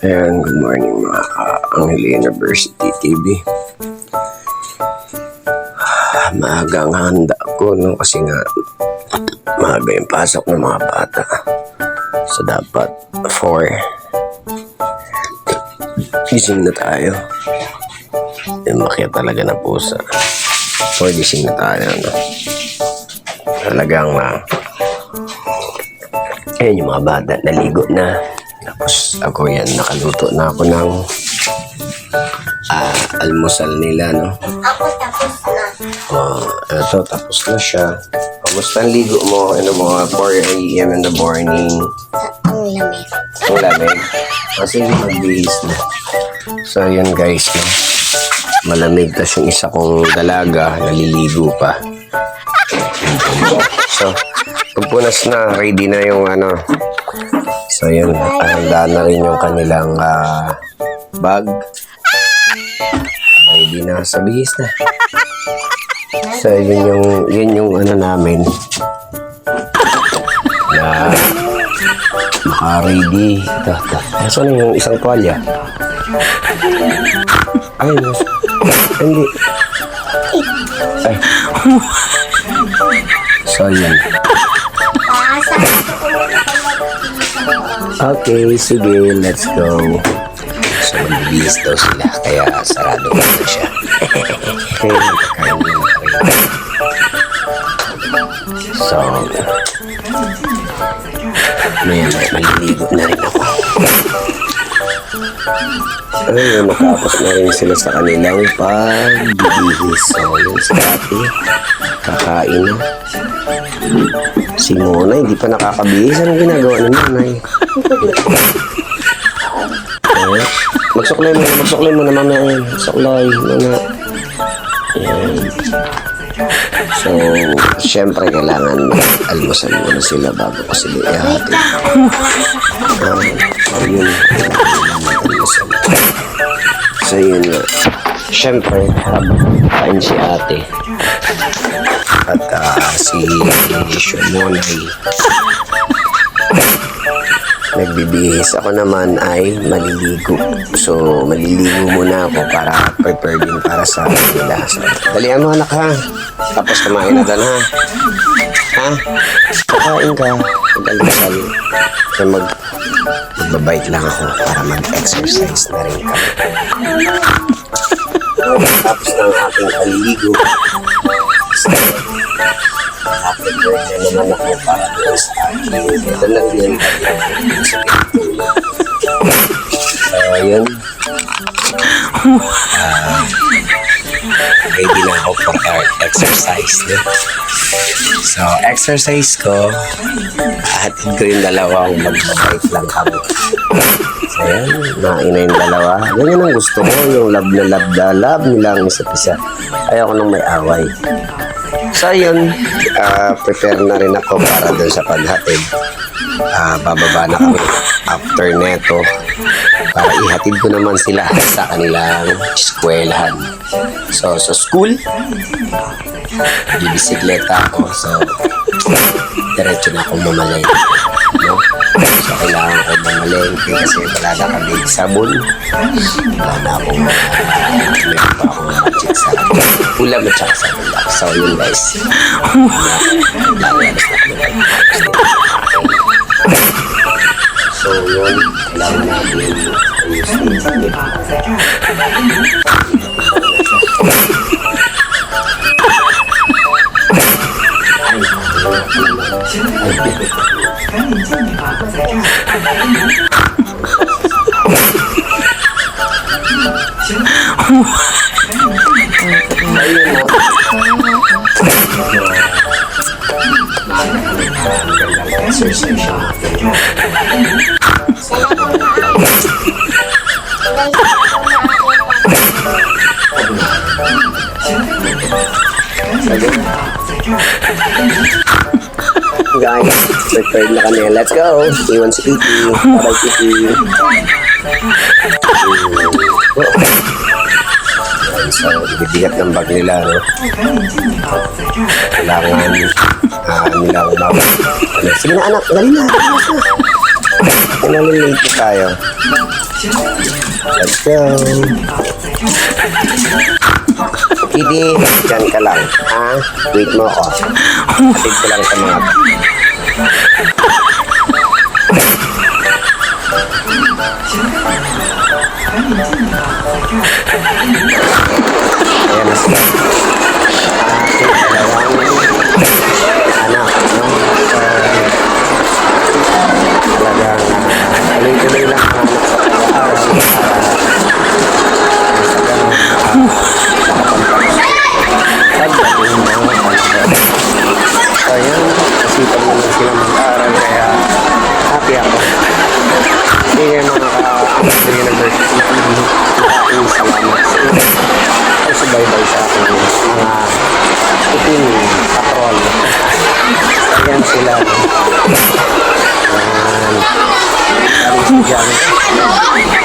Ayan, good morning mga Anghel University TV. Maaga ang handa ko, no? Kasi nga maaga yung pasok ng mga bata. So dapat 4 gising na tayo. Yung makya talaga na pusa. 4 gising na tayo, no? Talagang ayan yung mga bata, naligo na. Tapos ako yan, nakaluto na ako ng almusal nila, no? Ako tapos na. Ito, tapos na siya. Kamusta ang ligo mo? Ano mo, 4 a.m. in the morning? Ang lamig. Ang lamig. Kasi magbihis na. So, yun guys, no? Malamig. Tapos yung isa kong dalaga, naliligo pa. So, pagpunas na, ready na yung ano. So, yun. Handa na rin yung kanilang bag. Ready na. Sa bihis na. So, yun yung ano namin. Na maka-ready. Ito. Saan yung isang tuwalya? Ay, hindi. Ay. So, yun. Okay, sige, let's go. So, magbibihis daw sila, kaya sarado ko na siya. Okay, so, maliligo na rin ako. Ayun, matapos na rin sila sa kanilang pagbibihis. So, yun si ate, kakain na. Si Mona, hindi pa nakakabihis. Anong ginagawa ni Nanay? Magsuklay mo na mamaya yan. Suklay, Mona. Ayan. So, syempre kailangan almusal muna sila bago ko sila ihati. So, yun. So, yun nga. Syempre, habang kain si ate. At si Shomonay nagbibihis. Ako naman ay maliligo. So, maliligo muna ako para prepare din para sa kanila. So, dalihan mo anak ha. Tapos kumain na dan ha. Ha? Kakain ka. Mag-almusal. So, magbabike lang ako para mag-exercise na rin kami. Tapos ng aking kaliligo. So, prepare na naman ako para sa aking lalagyan. So, yun. Ready na ako for exercise. No? So, exercise ko, hatid ko yung dalawang mag-bike lang kami. So, yan. Naina yung dalawa. Ganyan ang gusto ko. Yung love na love nilang isa't isa. Ayoko nang may away. So, yun. Prepare na rin ako para doon sa paghatid. Bababa na kami after neto para ihatid ko naman sila sa kanilang eskwelahan. So, sa school, bibisikleta ako. So, diretso na akong mamalay. No? So, kailangan ko mamalengke kasi wala na kami sabon. Wala na akong meron pa akong budget sa ulam at saka sabon lang. So, yun guys. Lalabas na kami. So, yun. Kailangan natin ayusin. Guys, prepared na kami. Let's go. Iwan si Kiki. Bye-bye, Kiki. So, bibigat ng bag nila, no? Kailangan nilang sige na anak, dali na. Nalilate tayo. Let's go. Kitty, dyan ka lang. Ha? Wait mo ako. Hatid ko lang sa mga... Ayan na sila. Ating dalawang anak. No? Talagang tuloy-tuloy lang ang anak sa pag-aaral. So yun, kasipan mo lang sila mag-aaral kaya happy ako. Hindi nga nakaka-anak din ng university. Aking salamat sa inyo. Ay subaybay sa akin mga itim, patrol. Ayan sila. Ayan. Ayan sila.